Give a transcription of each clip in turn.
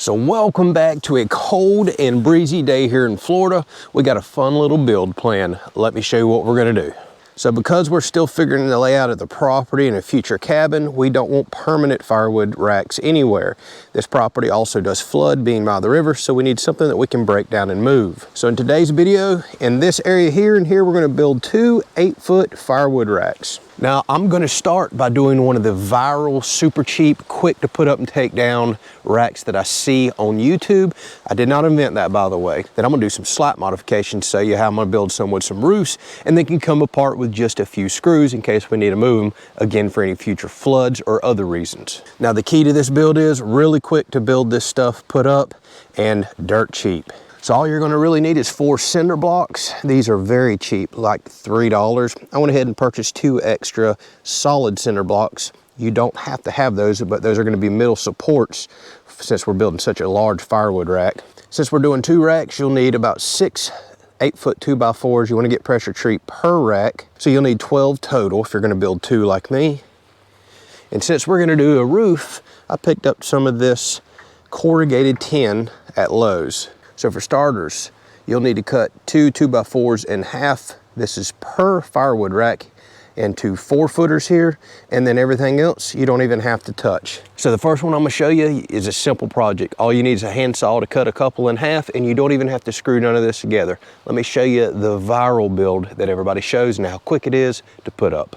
So welcome back to a cold and breezy day here in Florida. We got a fun little build plan. Let me show you what we're gonna do. So because we're still figuring the layout of the property and a future cabin, we don't want permanent firewood racks anywhere. This property also does flood being by the river, so we need something that we can break down and move. So in today's video, in this area here and here, we're gonna build two 8-foot firewood racks. Now, I'm gonna start by doing one of the viral, super cheap, quick to put up and take down racks that I see on YouTube. I did not invent that, by the way. Then I'm gonna do some slight modifications, show you how I'm gonna build some with some roofs, and they can come apart with just a few screws in case we need to move them, again, for any future floods or other reasons. Now, the key to this build is really quick to build this stuff, put up, and dirt cheap. So all you're gonna really need is 4 cinder blocks. These are very cheap, like $3. I went ahead and purchased 2 extra solid cinder blocks. You don't have to have those, but those are gonna be middle supports since we're building such a large firewood rack. Since we're doing 2 racks, you'll need about 6 8-foot 2x4s. You wanna get pressure treat per rack. So you'll need 12 total if you're gonna build 2 like me. And since we're gonna do a roof, I picked up some of this corrugated tin at Lowe's. So for starters, you'll need to cut 2 2x4s in half. This is per firewood rack, into 4-footers here, and then everything else you don't even have to touch. So the first one I'm gonna show you is a simple project. All you need is a handsaw to cut a couple in half, and you don't even have to screw none of this together. Let me show you the viral build that everybody shows and how quick it is to put up.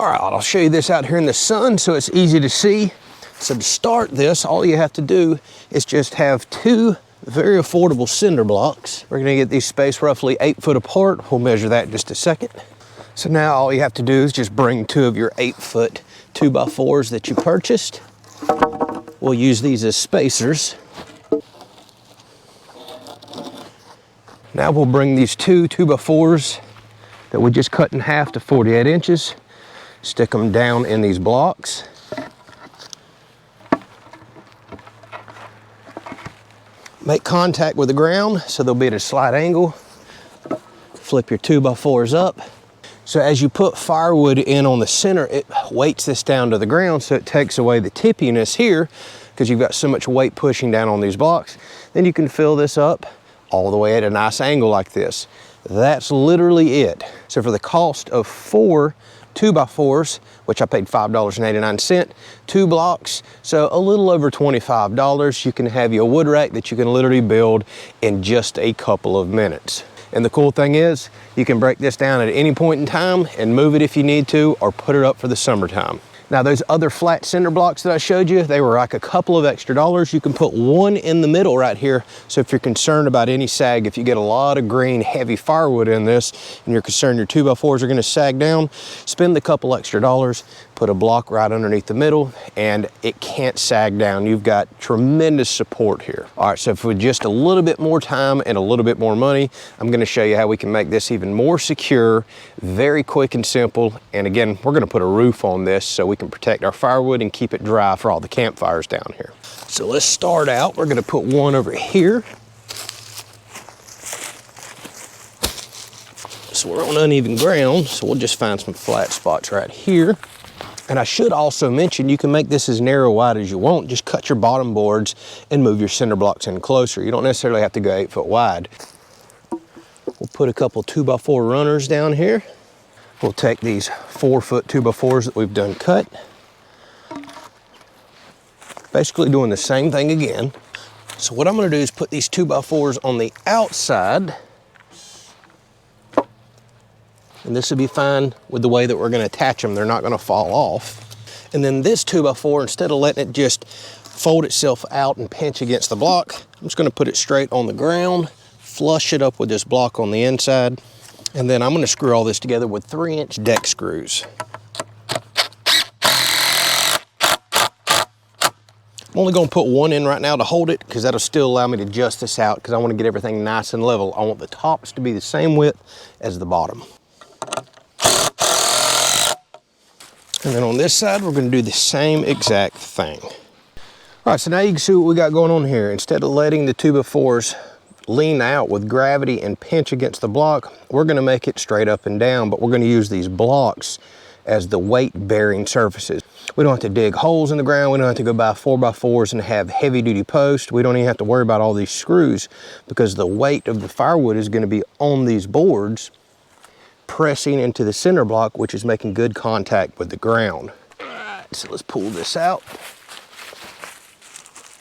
All right, I'll show you this out here in the sun so it's easy to see. So to start this, all you have to do is just have 2 very affordable cinder blocks. We're gonna get these spaced roughly 8 foot apart. We'll measure that in just a second. So now all you have to do is just bring 2 of your 8-foot 2x4s that you purchased. We'll use these as spacers. Now we'll bring these 2 2x4s that we just cut in half to 48 inches. Stick them down in these blocks. Make contact with the ground so they'll be at a slight angle. Flip your 2x4s up. So as you put firewood in on the center, it weights this down to the ground, so it takes away the tippiness here because you've got so much weight pushing down on these blocks. Then you can fill this up all the way at a nice angle like this. That's literally it. So for the cost of 4 2x4s, which I paid $5.89, 2 blocks, so a little over $25, you can have your wood rack that you can literally build in just a couple of minutes. And the cool thing is, you can break this down at any point in time and move it if you need to, or put it up for the summertime. Now those other flat cinder blocks that I showed you, they were like a couple of extra dollars. You can put 1 in the middle right here. So if you're concerned about any sag, if you get a lot of green, heavy firewood in this, and you're concerned your 2x4s are gonna sag down, spend a couple extra dollars, put a block right underneath the middle, and it can't sag down. You've got tremendous support here. All right, so for just a little bit more time and a little bit more money, I'm gonna show you how we can make this even more secure, very quick and simple. And again, we're gonna put a roof on this so we can protect our firewood and keep it dry for all the campfires down here. So let's start out. We're gonna put one over here. So we're on uneven ground, so we'll just find some flat spots right here. And I should also mention, you can make this as narrow wide as you want. Just cut your bottom boards and move your cinder blocks in closer. You don't necessarily have to go 8 foot wide. We'll put a couple 2x4 runners down here. We'll take these 4-foot 2x4s that we've done cut. Basically doing the same thing again. So what I'm gonna do is put these 2x4s on the outside. And this will be fine with the way that we're gonna attach them. They're not gonna fall off. And then this 2x4, instead of letting it just fold itself out and pinch against the block, I'm just gonna put it straight on the ground, flush it up with this block on the inside, and then I'm gonna screw all this together with 3-inch deck screws. I'm only gonna put 1 in right now to hold it because that'll still allow me to adjust this out because I wanna get everything nice and level. I want the tops to be the same width as the bottom. And then on this side, we're gonna do the same exact thing. All right, so now you can see what we got going on here. Instead of letting the 2x4s lean out with gravity and pinch against the block, we're gonna make it straight up and down, but we're gonna use these blocks as the weight-bearing surfaces. We don't have to dig holes in the ground. We don't have to go buy 4x4s and have heavy-duty posts. We don't even have to worry about all these screws because the weight of the firewood is gonna be on these boards pressing into the center block, which is making good contact with the ground. All right, so let's pull this out.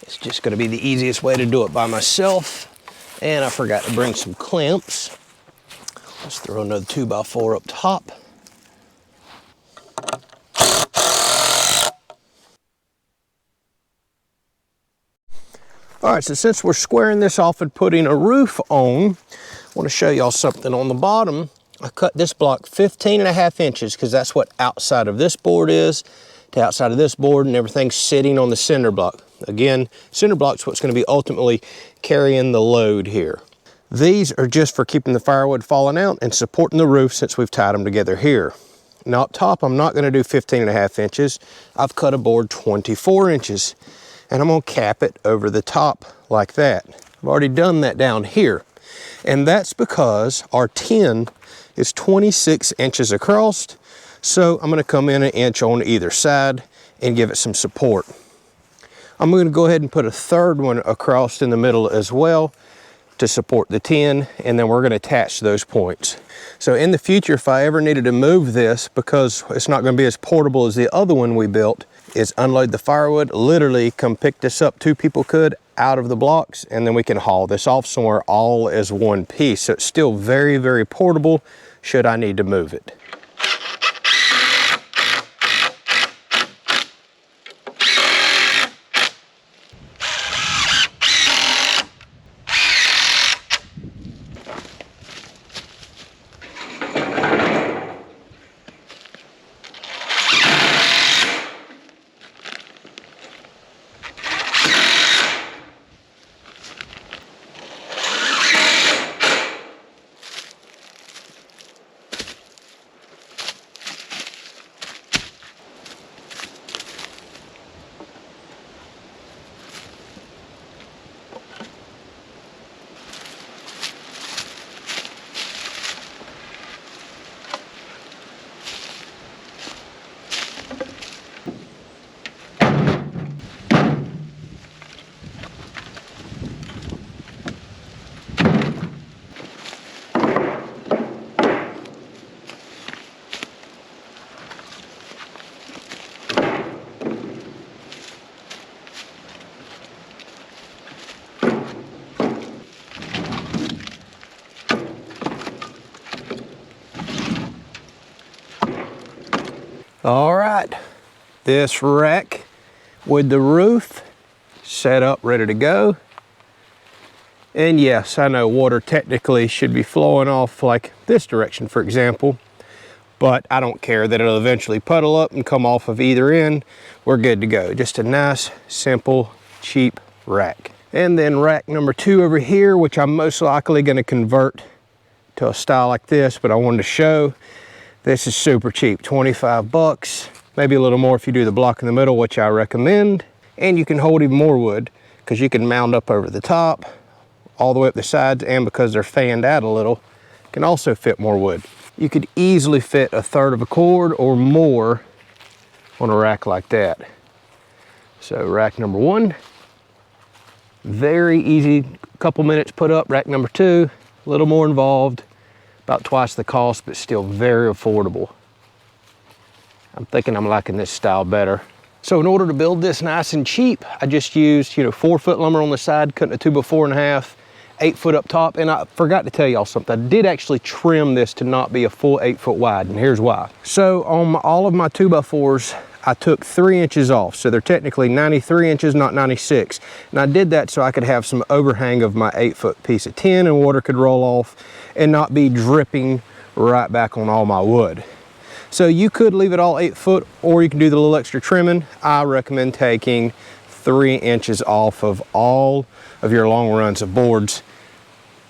It's just gonna be the easiest way to do it by myself. And I forgot to bring some clamps. Let's throw another 2x4 up top. All right, so since we're squaring this off and putting a roof on, I want to show y'all something on the bottom. I cut this block 15.5 inches because that's what outside of this board is to outside of this board, and everything's sitting on the center block. Again, center block's what's going to be ultimately carrying the load here. These are just for keeping the firewood falling out and supporting the roof since we've tied them together here. Now up top, I'm not going to do 15.5 inches. I've cut a board 24 inches. And I'm gonna cap it over the top like that. I've already done that down here. And that's because our tin is 26 inches across. So I'm gonna come in an inch on either side and give it some support. I'm gonna go ahead and put a third one across in the middle as well to support the tin, and then we're gonna attach those points. So in the future, if I ever needed to move this, because it's not gonna be as portable as the other one we built, is unload the firewood, literally come pick this up, 2 people could, out of the blocks, and then we can haul this off somewhere all as one piece. So it's still very, very portable should I need to move it. All right, this rack with the roof set up, ready to go. And yes, I know water technically should be flowing off like this direction, for example, but I don't care that it'll eventually puddle up and come off of either end. We're good to go. Just a nice, simple, cheap rack. And then rack number 2 over here, which I'm most likely gonna convert to a style like this, but I wanted to show. This is super cheap, 25 bucks, maybe a little more if you do the block in the middle, which I recommend. And you can hold even more wood because you can mount up over the top, all the way up the sides, and because they're fanned out a little, can also fit more wood. You could easily fit a third of a cord or more on a rack like that. So rack number 1, very easy, couple minutes put up. Rack number 2, a little more involved. About twice the cost, but still very affordable. I'm thinking I'm liking this style better. So in order to build this nice and cheap, I just used 4-foot lumber on the side, cutting a 2x4.5, 8 foot up top. And I forgot to tell y'all something. I did actually trim this to not be a full 8 foot wide, and here's why. So on all of my 2x4s, I took 3 inches off. So they're technically 93 inches, not 96. And I did that so I could have some overhang of my 8 foot piece of tin and water could roll off and not be dripping right back on all my wood. So you could leave it all 8 foot, or you can do the little extra trimming. I recommend taking 3 inches off of all of your long runs of boards,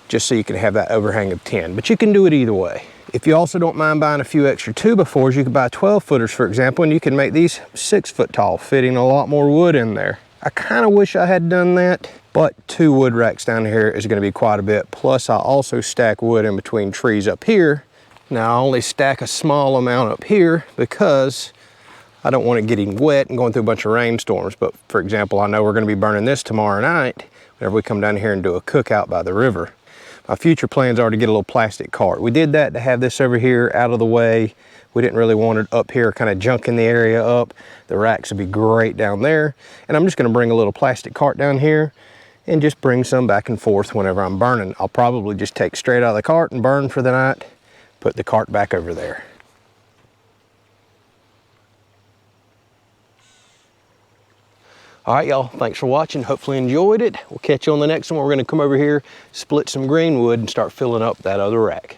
just so you can have that overhang of tin, but you can do it either way. If you also don't mind buying a few extra 2x4s, you can buy 12 footers, for example, and you can make these 6 foot tall, fitting a lot more wood in there. I kind of wish I had done that, but 2 wood racks down here is going to be quite a bit. Plus, I also stack wood in between trees up here. Now, I only stack a small amount up here because I don't want it getting wet and going through a bunch of rainstorms. But for example, I know we're going to be burning this tomorrow night whenever we come down here and do a cookout by the river. My future plans are to get a little plastic cart. We did that to have this over here out of the way. We didn't really want it up here kind of junking the area up. The racks would be great down there. And I'm just going to bring a little plastic cart down here and just bring some back and forth whenever I'm burning. I'll probably just take straight out of the cart and burn for the night, put the cart back over there. All right, y'all, thanks for watching. Hopefully you enjoyed it. We'll catch you on the next one. We're gonna come over here, split some green wood and start filling up that other rack.